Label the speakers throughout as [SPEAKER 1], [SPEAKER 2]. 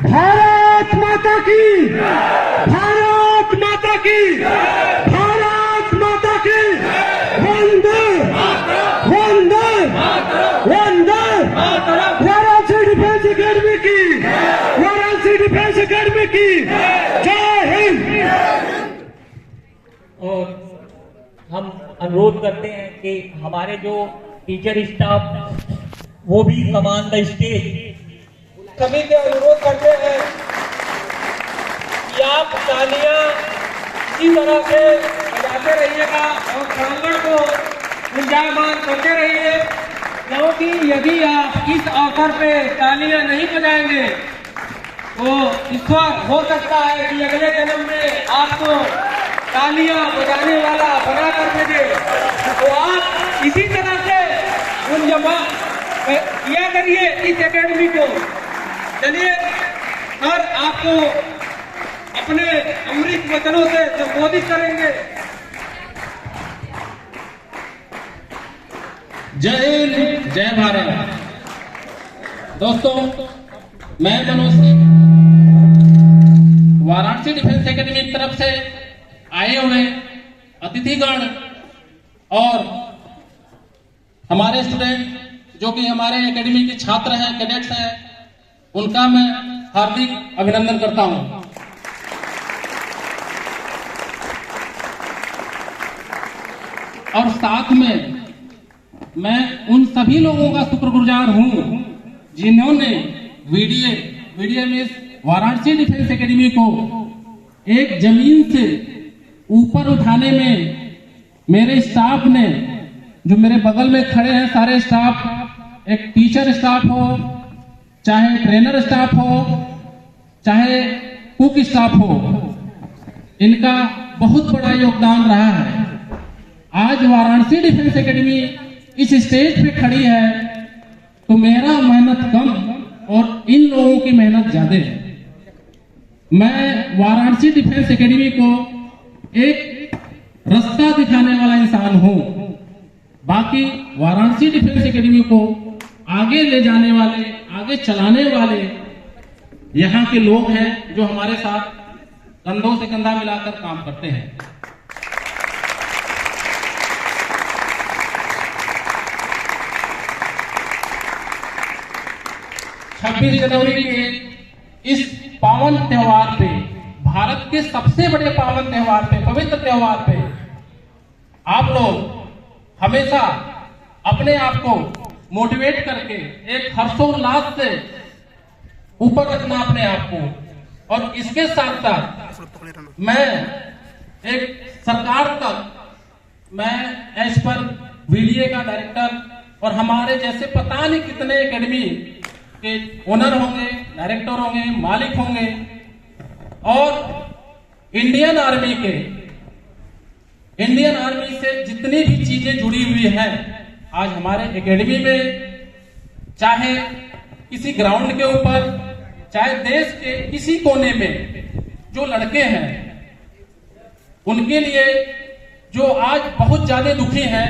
[SPEAKER 1] भारत माता की, भारत माता की, भारत माता की, वंदे वंदे वंदे। वाराणसी डिफेंस अकेडमी की, वाराणसी डिफेंस अकेडमी की जय हिंद।
[SPEAKER 2] और हम अनुरोध करते हैं कि हमारे जो टीचर स्टाफ वो भी कमान द स्टेज।
[SPEAKER 3] सभी से अनुरोध करते हैं कि आप तालियां इसी तरह से बजाते रहिएगा और प्रांगण को गुंजायमान करते रहिए, क्योंकि यदि आप इस अवसर पे तालियां नहीं बजाएंगे तो ईश्वर हो सकता है कि अगले जन्म में आपको तालियां बजाने वाला बना कर भेजे। तो आप इसी तरह से गुंजायमान किया करिए इस एकेडमी को। चलिए, और आपको अपने अमृत वचनों से संबोधित करेंगे।
[SPEAKER 4] जय हिंद, जय भारत। दोस्तों, मैं मनोज सिंह वाराणसी डिफेंस एकेडमी की तरफ से आए हुए अतिथिगण और हमारे स्टूडेंट जो कि हमारे एकेडमी के छात्र हैं, कैडेट्स हैं, उनका मैं हार्दिक अभिनंदन करता हूं। और साथ में मैं उन सभी लोगों का शुक्रगुजार हूं जिन्होंने वीडियो में वाराणसी डिफेंस एकेडमी को एक जमीन से ऊपर उठाने में मेरे स्टाफ ने, जो मेरे बगल में खड़े हैं सारे स्टाफ, एक टीचर स्टाफ हो, चाहे ट्रेनर स्टाफ हो, चाहे कुक स्टाफ हो, इनका बहुत बड़ा योगदान रहा है। आज वाराणसी डिफेंस एकेडमी इस स्टेज पे खड़ी है तो मेरा मेहनत कम और इन लोगों की मेहनत ज्यादा है। मैं वाराणसी डिफेंस एकेडमी को एक रास्ता दिखाने वाला इंसान हूं, बाकी वाराणसी डिफेंस एकेडमी को आगे ले जाने वाले, आगे चलाने वाले यहाँ के लोग हैं जो हमारे साथ कंधों से कंधा मिलाकर काम करते हैं। छब्बीस जनवरी के इस पावन त्योहार पे, भारत के सबसे बड़े पावन त्योहार पे, पवित्र त्योहार पे, आप लोग हमेशा अपने आप को मोटिवेट करके एक हर्षोल्लास से ऊपर रखना अपने आप को। और इसके साथ साथ मैं एक सरकार तक, मैं एज पर वीडीए का डायरेक्टर और हमारे जैसे पता नहीं कितने एकेडमी के ओनर होंगे, डायरेक्टर होंगे, मालिक होंगे, और इंडियन आर्मी से जितनी भी चीजें जुड़ी हुई हैं, आज हमारे एकेडमी में, चाहे किसी ग्राउंड के ऊपर, चाहे देश के किसी कोने में जो लड़के हैं, उनके लिए जो आज बहुत ज्यादा दुखी हैं,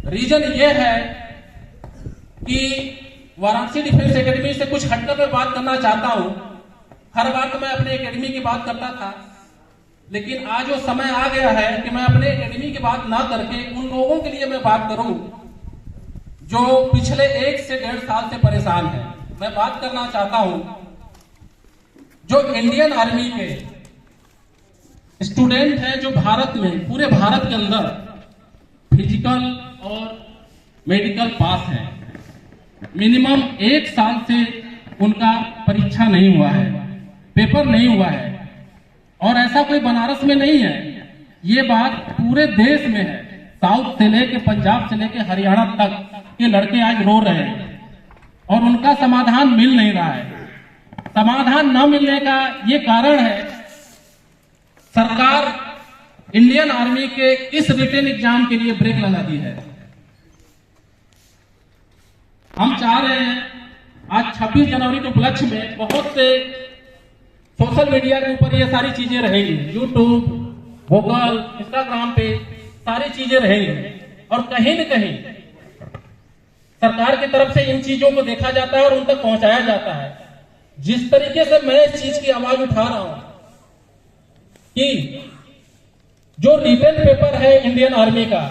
[SPEAKER 4] रीजन ये है कि वाराणसी डिफेंस एकेडमी से कुछ हटकर मैं बात करना चाहता हूं। हर बार तो मैं अपने एकेडमी की बात करता था, लेकिन आज वो समय आ गया है कि मैं अपने एकेडमी की बात ना करके उन लोगों के लिए मैं बात करूं जो पिछले 1 से 1.5 साल से परेशान हैं। मैं बात करना चाहता हूं जो इंडियन आर्मी के स्टूडेंट हैं, जो भारत में, पूरे भारत के अंदर फिजिकल और मेडिकल पास है। मिनिमम 1 साल से उनका परीक्षा नहीं हुआ है, पेपर नहीं हुआ है, और ऐसा कोई बनारस में नहीं है, ये बात पूरे देश में है। साउथ से लेके पंजाब से लेके हरियाणा तक के लड़के आज रो रहे हैं और उनका समाधान मिल नहीं रहा है। समाधान न मिलने का ये कारण है, सरकार इंडियन आर्मी के इस रिटन एग्जाम के लिए ब्रेक लगा दी है। हम चाह रहे हैं आज 26 जनवरी के उपलक्ष्य में बहुत से सोशल मीडिया के ऊपर ये सारी चीजें रहेंगी, यूट्यूब, गूगल, इंस्टाग्राम पे सारी चीजें रहेंगी, और कहीं न कहीं सरकार की तरफ से इन चीजों को देखा जाता है और उन तक पहुंचाया जाता है। जिस तरीके से मैं इस चीज की आवाज उठा रहा हूं कि जो रिटन पेपर है इंडियन आर्मी का,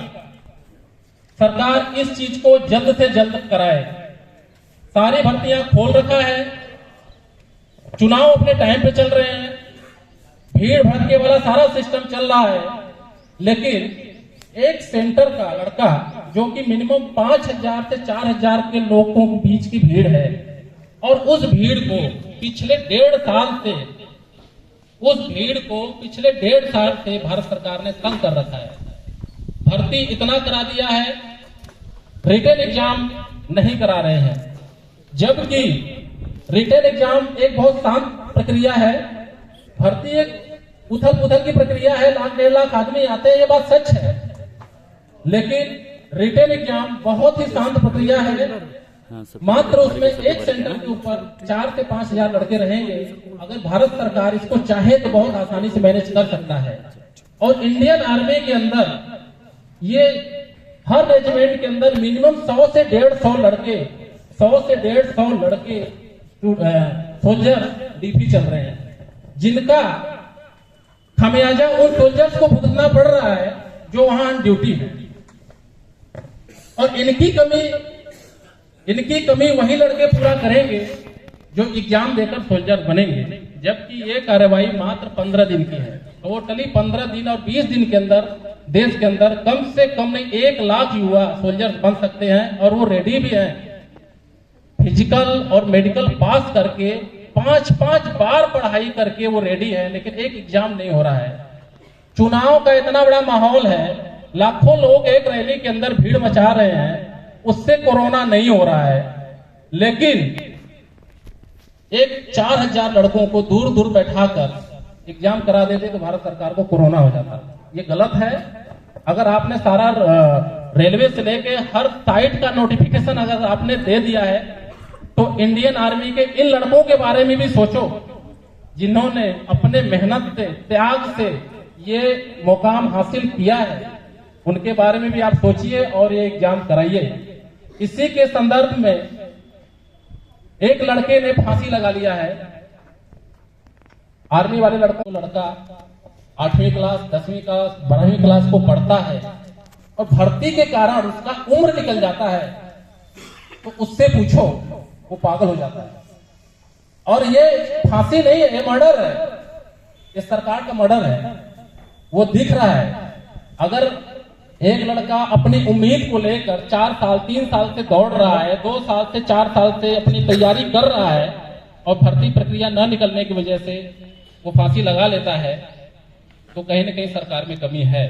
[SPEAKER 4] सरकार इस चीज को जल्द से जल्द कराए। सारी भर्तियां खोल रखा है, चुनाव अपने टाइम पे चल रहे हैं, भीड़ भड़के वाला सारा सिस्टम चल रहा है, लेकिन एक सेंटर का लड़का जो कि मिनिमम 5,000 से 4,000 के लोगों के बीच की भीड़ है, और उस भीड़ को पिछले 1.5 साल से भारत सरकार ने तंग कर रखा है। भर्ती इतना करा दिया है, रिटन एग्जाम नहीं करा रहे हैं, जबकि रिटन एग्जाम एक बहुत शांत प्रक्रिया है। भर्ती एक उथल पुथल की प्रक्रिया है, 1,00,000-1.5 लाख आदमी आते हैं, ये बात सच है, लेकिन रिटन एग्जाम बहुत ही शांत प्रक्रिया है। मात्र उसमें एक सेंटर के ऊपर 4 से 5,000 लड़के रहेंगे। अगर भारत सरकार इसको चाहे तो बहुत आसानी से मैनेज कर सकता है। और इंडियन आर्मी के अंदर ये हर रेजिमेंट के अंदर मिनिमम 100 से 150 लड़के सोल्जर डीपी चल रहे हैं, जिनका खमियाजा उन सोल्जर्स को भुगतना पड़ रहा है जो वहां ऑन ड्यूटी है। और इनकी कमी वही लड़के पूरा करेंगे जो एग्जाम देकर सोल्जर बनेंगे, जबकि ये कार्रवाई मात्र 15 दिन की है। टोटली 15 दिन और 20 दिन के अंदर देश के अंदर कम से कम नहीं 1 लाख युवा सोल्जर बन सकते हैं, और वो रेडी भी हैं। फिजिकल और मेडिकल पास करके 5-5 बार पढ़ाई करके वो रेडी है, लेकिन एक एग्जाम नहीं हो रहा है। चुनाव का इतना बड़ा माहौल है, लाखों लोग एक रैली के अंदर भीड़ मचा रहे हैं, उससे कोरोना नहीं हो रहा है, लेकिन एक 4,000 लड़कों को दूर दूर बैठाकर एग्जाम करा देते तो भारत सरकार को कोरोना हो जाता। ये गलत है। अगर आपने सारा रेलवे से लेके हर साइट का नोटिफिकेशन अगर आपने दे दिया है, तो इंडियन आर्मी के इन लड़कों के बारे में भी सोचो, जिन्होंने अपने मेहनत से, त्याग से ये मुकाम हासिल किया है, उनके बारे में भी आप सोचिए और ये एग्जाम कराइए। इसी के संदर्भ में एक लड़के ने फांसी लगा लिया है। आर्मी वाले लड़का 8वीं क्लास, 10वीं क्लास, 12वीं क्लास को पढ़ता है, और भर्ती के कारण उसका उम्र निकल जाता है, तो उससे पूछो, वो पागल हो जाता है। और ये फांसी नहीं है, ये मर्डर है, ये सरकार का मर्डर है। वो दिख रहा है। अगर एक लड़का अपनी उम्मीद को लेकर 3 साल से दौड़ रहा है, 2 साल से 4 साल से अपनी तैयारी कर रहा है, और भर्ती प्रक्रिया न निकलने की वजह से वो फांसी लगा लेता है, तो कहीं ना कहीं सरकार में कमी है।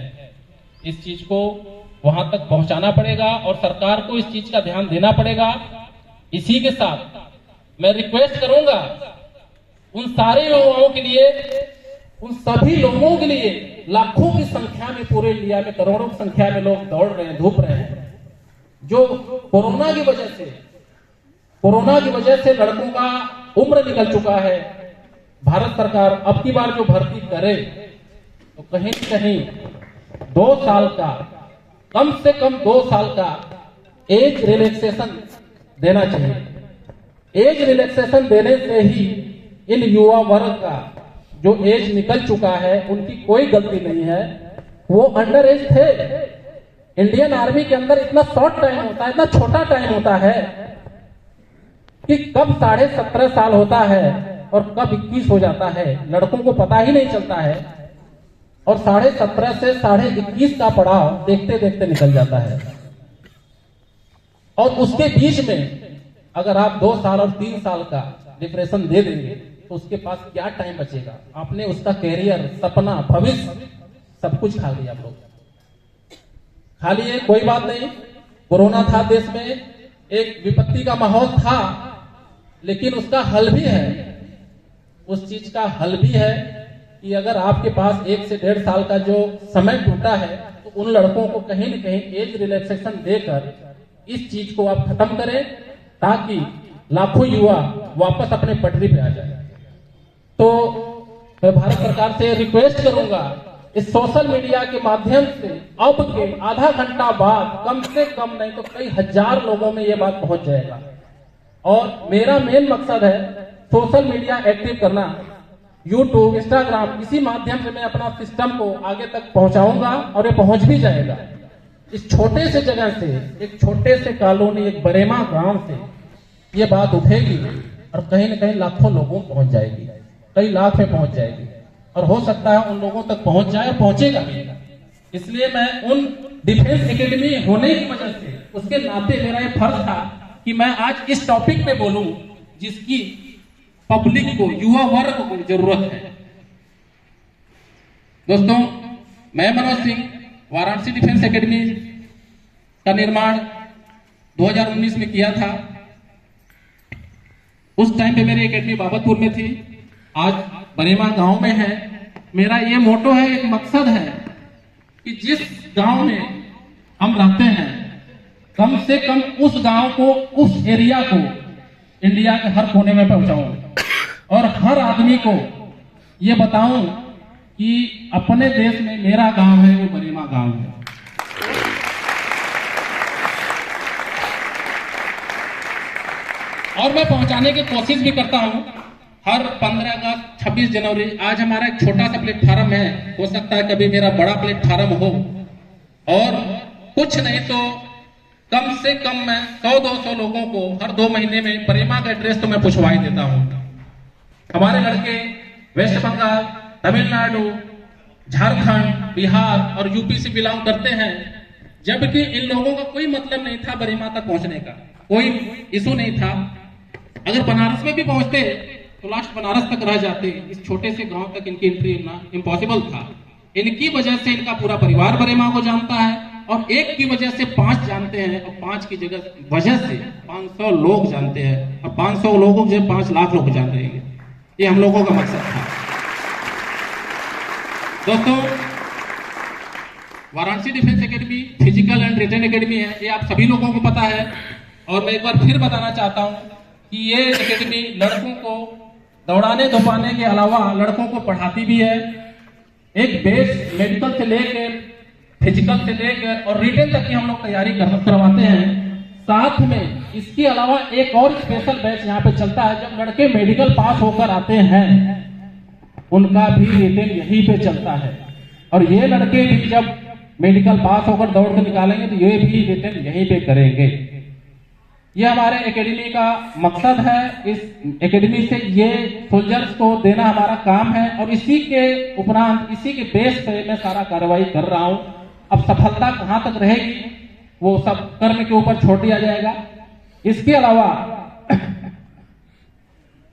[SPEAKER 4] इस चीज को वहां तक पहुंचाना पड़ेगा और सरकार को इस चीज का ध्यान देना पड़ेगा। इसी के साथ मैं रिक्वेस्ट करूंगा उन सारे युवाओं के लिए, उन सभी लोगों के लिए, लाखों की संख्या में पूरे इंडिया में करोड़ों की संख्या में लोग दौड़ रहे हैं, धूप रहे हैं, जो कोरोना की वजह से लड़कों का उम्र निकल चुका है। भारत सरकार अब की बार जो भर्ती करे तो कहीं न कहीं 2 साल का, कम से कम 2 साल का एज रिलैक्सेशन देना चाहिए। एज रिलैक्सेशन देने से ही इन युवा वर्ग का जो एज निकल चुका है, उनकी कोई गलती नहीं है, वो अंडर एज थे। इंडियन आर्मी के अंदर इतना शॉर्ट टाइम होता है, इतना छोटा टाइम होता है कि कब 17.5 साल होता है और कब 21 हो जाता है, लड़कों को पता ही नहीं चलता है। और 17.5 से 21.5 का पड़ाव देखते देखते निकल जाता है। और उसके बीच में अगर आप 2 साल और 3 साल का डिप्रेशन दे देंगे तो उसके पास क्या टाइम बचेगा? आपने उसका कैरियर, सपना, भविष्य सब कुछ खा लिया। आप लोग खा लिए, कोई बात नहीं। कोरोना था, देश में एक विपत्ति का माहौल था, लेकिन उसका हल भी है। उस चीज का हल भी है कि अगर आपके पास 1 से 1.5 साल का जो समय टूटा है, तो उन लड़कों को कहीं न कहीं एज रिलैक्सेशन देकर इस चीज को आप खत्म करें, ताकि लाखों युवा वापस अपने पटरी पे आ जाए। तो मैं भारत सरकार से रिक्वेस्ट करूंगा, इस सोशल मीडिया के माध्यम से अब के आधा घंटा बाद कम से कम नहीं तो कई हजार लोगों में ये बात पहुंच जाएगा, और मेरा मेन मकसद है सोशल मीडिया एक्टिव करना, यूट्यूब, इंस्टाग्राम, इसी माध्यम से मैं अपना सिस्टम को आगे तक पहुंचाऊंगा और ये पहुंच भी जाएगा। इस छोटे से जगह से, एक छोटे से कॉलोनी, एक बरेमा गांव से ये बात उठेगी और कहीं न कहीं लाखों लोगों को पहुंच जाएगी, कई लाख में पहुंच जाएगी, और हो सकता है उन लोगों तक पहुंच जाए और पहुंचेगा भी। इसलिए मैं उन डिफेंस एकेडमी होने की वजह से, उसके नाते मेरा ये फर्ज था कि मैं आज इस टॉपिक पे बोलूं जिसकी पब्लिक को, युवा वर्ग को जरूरत है। दोस्तों, मैं मनोज सिंह, वाराणसी डिफेंस एकेडमी का निर्माण 2019 में किया था। उस टाइम पे मेरी एकेडमी बाबतपुर में थी, आज बरेमा गांव में है। मेरा ये मोटो है, एक मकसद है कि जिस गांव में हम रहते हैं, कम से कम उस गांव को, उस एरिया को इंडिया के हर कोने में पहुंचाऊं और हर आदमी को ये बताऊं कि अपने देश में मेरा गांव है, वो बरेमा गांव है। और मैं पहुंचाने की कोशिश भी करता हूं। हर 15 अगस्त, 26 जनवरी, आज हमारा एक छोटा सा प्लेटफार्म है, हो सकता है कभी मेरा बड़ा प्लेटफार्म हो, और कुछ नहीं तो कम से कम मैं 100-200 लोगों को हर 2 महीने में बरेमा का एड्रेस तो मैं पूछवा ही देता हूं। हमारे लड़के वेस्ट बंगाल, तमिलनाडु, झारखंड, बिहार और यूपी से बिलोंग करते हैं, जबकि इन लोगों का कोई मतलब नहीं था बरेमा तक पहुंचने का, कोई इशू नहीं था। अगर बनारस में भी पहुंचते तो लास्ट बनारस तक रह जाते। इस छोटे से गांव तक इनकी एंट्री होना इम्पॉसिबल था। इनकी वजह से इनका पूरा परिवार बरेमा को जानता है, और एक की वजह से 5 जानते हैं, और 5 की वजह से 500 लोग जानते हैं, और 500 लोगों से 5 लाख लोग जान रहे हैं। ये हम लोगों का मकसद था। दोस्तों, Varanasi defence academy physical and written academy है, ये आप सभी लोगों को पता है। और मैं एक बार फिर बताना चाहता हूं कि ये एकेडमी लड़कों को दौड़ाने धुपाने के अलावा लड़कों को पढ़ाती भी है। एक बेस मेडिकल से लेकर, फिजिकल से लेकर और रिटन तक की हम लोग तैयारी करवाते हैं। साथ में इसके अलावा एक और स्पेशल बैच यहाँ पे चलता है। जब लड़के मेडिकल पास होकर आते हैं, उनका भी रिटन यहीं पे चलता है, और ये लड़के भी जब मेडिकल पास होकर दौड़ कर निकालेंगे तो ये भी रिटन यहीं पे करेंगे। ये हमारे एकेडमी का मकसद है। इस एकेडमी से ये सोल्जर्स को देना हमारा काम है, और इसी के उपरांत, इसी के बेस पे मैं सारा कार्रवाई कर रहा हूं। अब सफलता कहां तक रहेगी वो सब कर्म के ऊपर छोड़ दिया जाएगा। इसके अलावा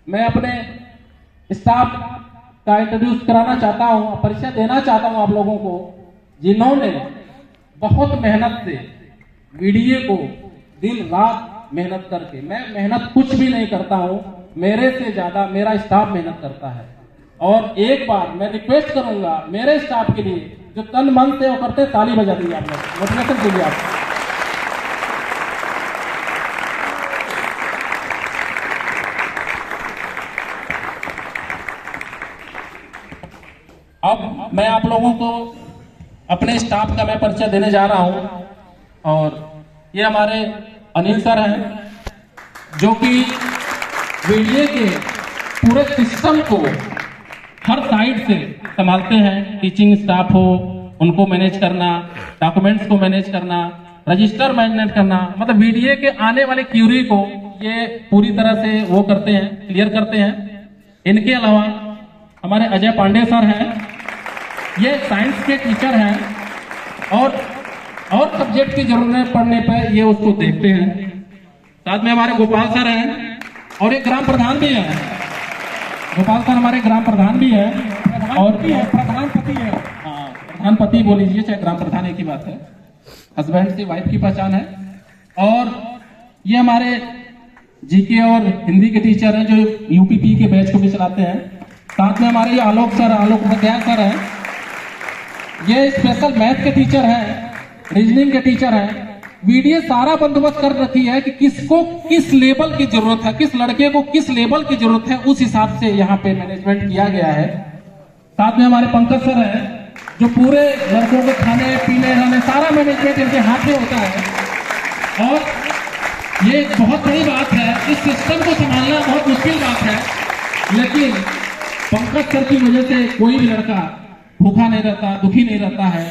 [SPEAKER 4] मैं अपने स्टाफ का इंट्रोड्यूस कराना चाहता हूं, परिचय देना चाहता हूं आप लोगों को, जिन्होंने बहुत मेहनत से वीडियो को दिन रात मेहनत करके, मैं मेहनत कुछ भी नहीं करता हूं, मेरे से ज्यादा मेरा स्टाफ मेहनत करता है। और एक बार मैं रिक्वेस्ट करूंगा मेरे स्टाफ के लिए, जो तन मन से वो करते, ताली बजा दीजिए आप लोग, मोटिवेशन कीजिए आप। अब मैं आप लोगों को अपने स्टाफ का मैं परिचय देने जा रहा हूं, और ये हमारे अनिल सर हैं, जो कि वीडियो के पूरे सिस्टम को हर साइड से संभालते हैं। टीचिंग स्टाफ हो, उनको मैनेज करना, डॉक्यूमेंट्स को मैनेज करना, रजिस्टर मैनेज करना, मतलब वीडियो के आने वाले क्यूरी को ये पूरी तरह से वो करते हैं, क्लियर करते हैं। इनके अलावा हमारे अजय पांडे सर हैं, ये साइंस के टीचर हैं, और सब्जेक्ट की जरूरत पड़ने पर ये उसको देखते हैं। साथ में हमारे गोपाल सर हैं, और एक ग्राम प्रधान भी है। गोपाल सर हमारे ग्राम प्रधान भी है, और प्रधानपति है। हाँ, प्रधानपति बोल लीजिए, चाहे ग्राम प्रधान एक ही बात है। हस्बैंड से वाइफ की पहचान है। और ये हमारे जीके और हिंदी के टीचर हैं, जो यूपीपी के बैच को भी चलाते हैं। साथ में हमारे ये आलोक उपाध्याय सर हैं, ये स्पेशल मैथ के टीचर हैं, रीजनिंग के टीचर हैं। वीडियो सारा बंदोबस्त कर रखी है कि किसको किस लेवल की जरूरत है, किस लड़के को किस लेवल की जरूरत है, उस हिसाब से यहाँ पे मैनेजमेंट किया गया है। साथ में हमारे पंकज सर हैं, जो पूरे लड़कों के खाने पीने रहने सारा मैनेजमेंट इनके हाथ में होता है। और ये एक बहुत बड़ी बात है। इस सिस्टम को संभालना बहुत मुश्किल बात है, लेकिन पंकज सर की वजह से कोई भी लड़का भूखा नहीं रहता, दुखी नहीं रहता है।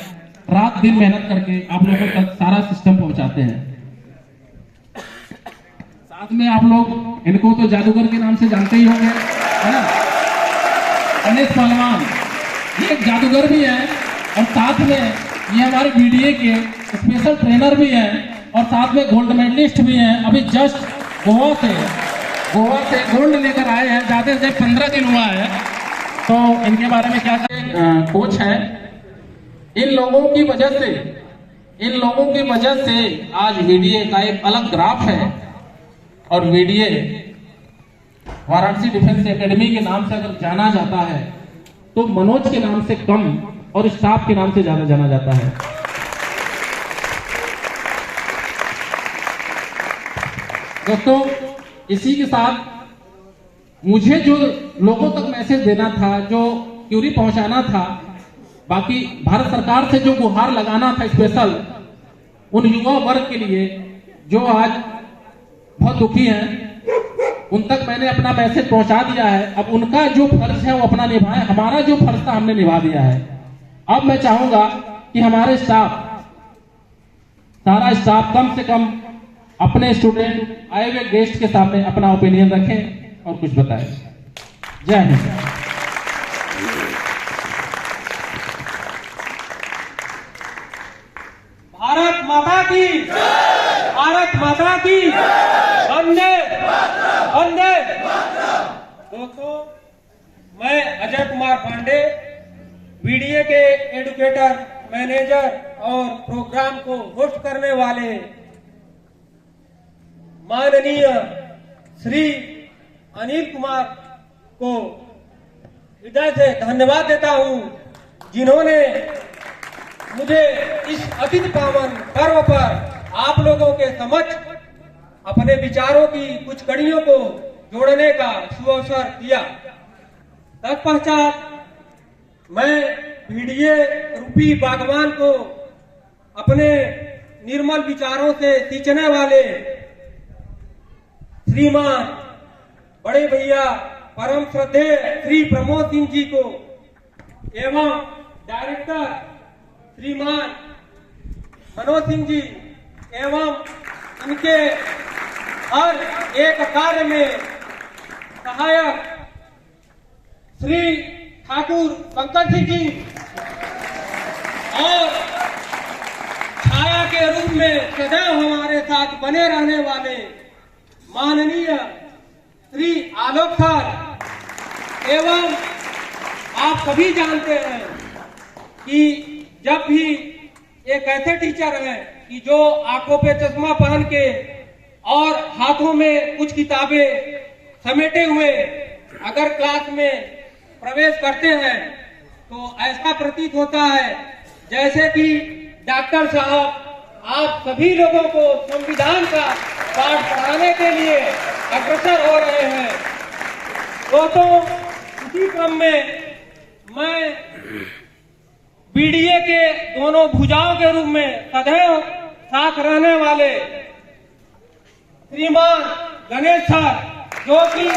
[SPEAKER 4] रात दिन मेहनत करके आप लोगों तक सारा सिस्टम पहुंचाते हैं। साथ में आप लोग इनको तो जादूगर के नाम से जानते ही होंगे, है ना? गणेश पहलवान, ये एक जादूगर भी है और साथ में ये हमारे बीडीए के स्पेशल ट्रेनर भी हैं और साथ में गोल्ड मेडलिस्ट भी हैं। अभी जस्ट गोवा से गोल्ड लेकर आए हैं, जाते से 15 दिन हुआ है। तो इनके बारे में क्या कहें? कोच है। इन लोगों की वजह से आज वीडीए का एक अलग ग्राफ है और वीडीए वाराणसी डिफेंस एकेडमी के नाम से अगर जाना जाता है तो मनोज के नाम से कम और स्टाफ के नाम से ज्यादा जाना जाता है। दोस्तों, इसी के साथ मुझे जो लोगों तक मैसेज देना था, जो क्यूरी पहुंचाना था, बाकी भारत सरकार से जो गुहार लगाना था स्पेशल उन युवा वर्ग के लिए जो आज बहुत दुखी हैं, उन तक मैंने अपना मैसेज पहुंचा दिया है। अब उनका जो फर्ज है वो अपना निभाएं। हमारा जो फर्ज था हमने निभा दिया है। अब मैं चाहूंगा कि हमारे सारा स्टाफ कम से कम अपने स्टूडेंट आए हुए गेस्ट के सामने अपना ओपिनियन रखें और कुछ बताएं। जय हिंद।
[SPEAKER 3] भारत माता की, भारत माता की, वंदे वंदे। दोस्तों, मैं अजय कुमार पांडे, बीडीए के एडुकेटर, मैनेजर और प्रोग्राम को होस्ट करने वाले माननीय श्री अनिल कुमार को हृदय से धन्यवाद देता हूं, जिन्होंने मुझे इस अतिथि पावन पर्व पर आप लोगों के समक्ष अपने विचारों की कुछ कड़ियों को जोड़ने का सुअवसर दिया। तत्पश्चात मैं बीडीए रूपी बागवान को अपने निर्मल विचारों से सींचने वाले श्रीमान बड़े भैया परम श्रद्धेय श्री प्रमोद सिंह जी को एवं डायरेक्टर श्रीमान मनोज सिंह जी एवं इनके हर एक कार्य में सहायक श्री ठाकुर पंकज सिंह जी और छाया के रूप में सदैव हमारे साथ बने रहने वाले माननीय श्री आलोक सर एवं आप सभी जानते हैं कि जब भी एक ऐसे टीचर हैं कि जो आंखों पे चश्मा पहन के और हाथों में कुछ किताबें समेटे हुए अगर क्लास में प्रवेश करते हैं तो ऐसा प्रतीत होता है जैसे कि डॉक्टर साहब आप सभी लोगों को संविधान का पाठ पढ़ाने के लिए अग्रसर हो रहे हैं। दोस्तों, इसी क्रम में मैं बीडीए के दोनों भुजाओं के रूप में सदैव साथ रहने वाले श्रीमान गणेश सर, जो कि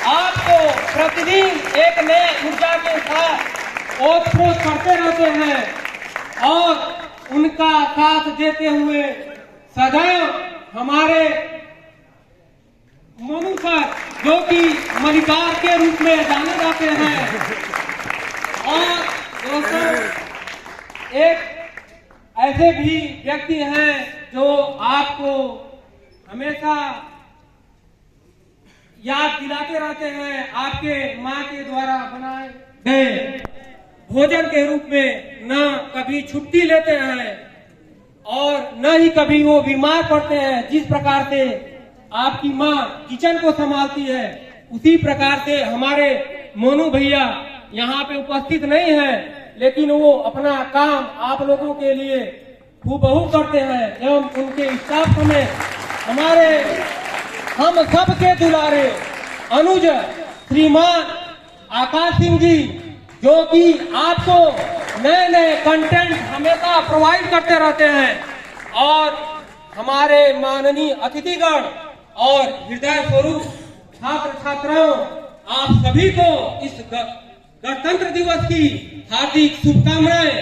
[SPEAKER 3] आपको प्रतिदिन एक नए ऊर्जा के साथ ओतप्रोत करते रहते हैं और उनका साथ देते हुए सदैव हमारे मोनू सर, जो कि मलिकार के रूप में जाने जाते हैं, और दोस्तों एक ऐसे भी व्यक्ति हैं जो आपको हमेशा याद दिलाते रहते हैं आपके माँ के द्वारा बनाए गए भोजन के रूप में। न कभी छुट्टी लेते हैं और न ही कभी वो बीमार पड़ते हैं। जिस प्रकार से आपकी माँ किचन को संभालती है, उसी प्रकार से हमारे मोनू भैया यहाँ पे उपस्थित नहीं है, लेकिन वो अपना काम आप लोगों के लिए हूबहू करते हैं। एवं उनके स्टाफ में हमारे हम सबके दुलारे अनुज श्रीमान आकाश सिंह जी, जो कि आपको नए नए कंटेंट हमेशा प्रोवाइड करते रहते हैं और हमारे माननीय अतिथिगण और हृदय स्वरूप छात्र छात्राओं, आप सभी को इस गणतंत्र दिवस की हार्दिक शुभकामनाएं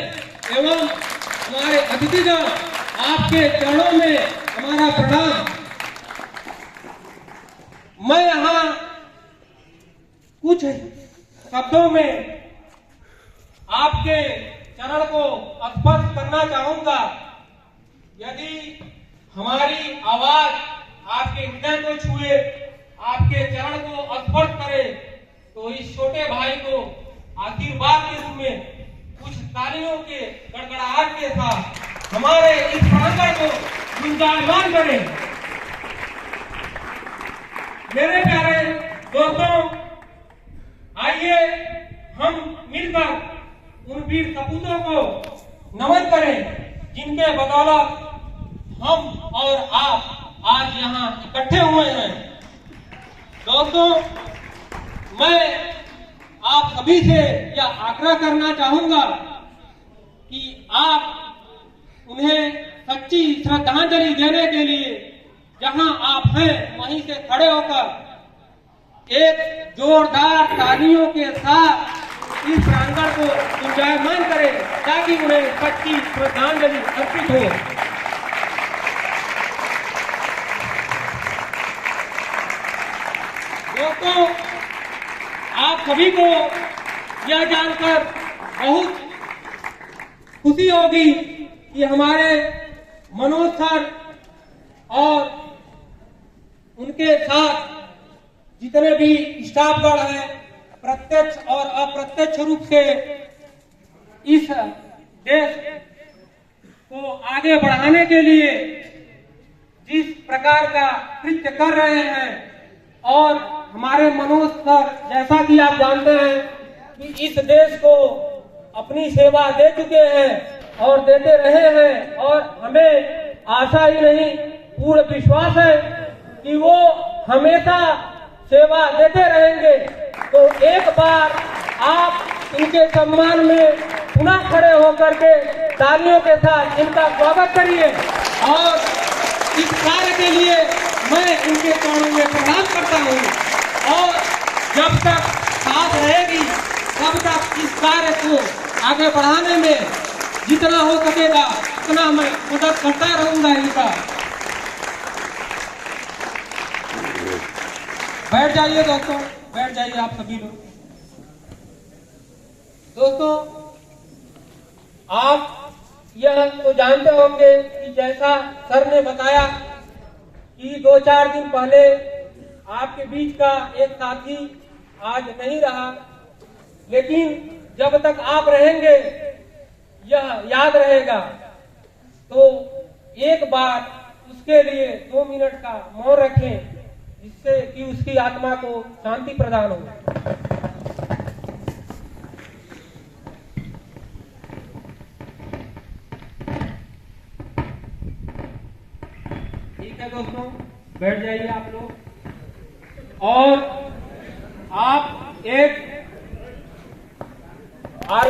[SPEAKER 3] एवं हमारे अतिथिगण आपके चरणों में हमारा प्रणाम। मैं यहाँ कुछ शब्दों में आपके चरण को स्पर्श करना चाहूंगा। यदि हमारी आवाज आपके हृदय को छुए, आपके चरण को स्पर्श करे, तो इस छोटे भाई को आशीर्वाद के रूप में कुछ तालियों के गड़गड़ाहट के साथ हमारे इस प्रांगण को गुंजायमान करें। मेरे प्यारे दोस्तों, आइए हम मिलकर उन वीर सपूतों को नमन करें जिनके बदौलत हम और आप आज यहाँ इकट्ठे हुए हैं। दोस्तों, मैं आप सभी से यह आग्रह करना चाहूंगा कि आप उन्हें सच्ची श्रद्धांजलि देने के लिए जहां आप हैं वहीं से खड़े होकर एक जोरदार तालियों के साथ इस प्रांगण को गुंजायमान करें ताकि उन्हें सच्ची श्रद्धांजलि अर्पित हो। दोस्तों, आप सभी को यह जानकर बहुत खुशी होगी कि हमारे मनोज सर और उनके साथ जितने भी स्टाफगण हैं, प्रत्यक्ष और अप्रत्यक्ष रूप से इस देश को आगे बढ़ाने के लिए जिस प्रकार का कृत्य कर रहे हैं, और हमारे मनोज सर जैसा कि आप जानते हैं कि इस देश को अपनी सेवा दे चुके हैं और देते रहे हैं, और हमें आशा ही नहीं पूर्ण विश्वास है कि वो हमेशा सेवा देते रहेंगे। तो एक बार आप इनके सम्मान में पुनः खड़े होकर के तालियों के साथ इनका स्वागत करिए, और इस कार्य के लिए मैं इनके चरणों में प्रणाम करता हूँ। और जब तक साथ रहेगी तब तक इस कार्य को आगे बढ़ाने में जितना हो सकेगा उतना मैं मदद करता रहूंगा इनका। बैठ जाइए दोस्तों, बैठ जाइए आप सभी लोग। दोस्तों, आप यह तो जानते होंगे कि जैसा सर ने बताया कि 2-4 दिन पहले आपके बीच का एक साथी आज नहीं रहा, लेकिन जब तक आप रहेंगे यह याद रहेगा। तो एक बार उसके लिए 2 मिनट का मौन रखें जिससे कि उसकी आत्मा को शांति प्रदान हो। ठीक है दोस्तों, बैठ जाइए आप लोग। और आप एक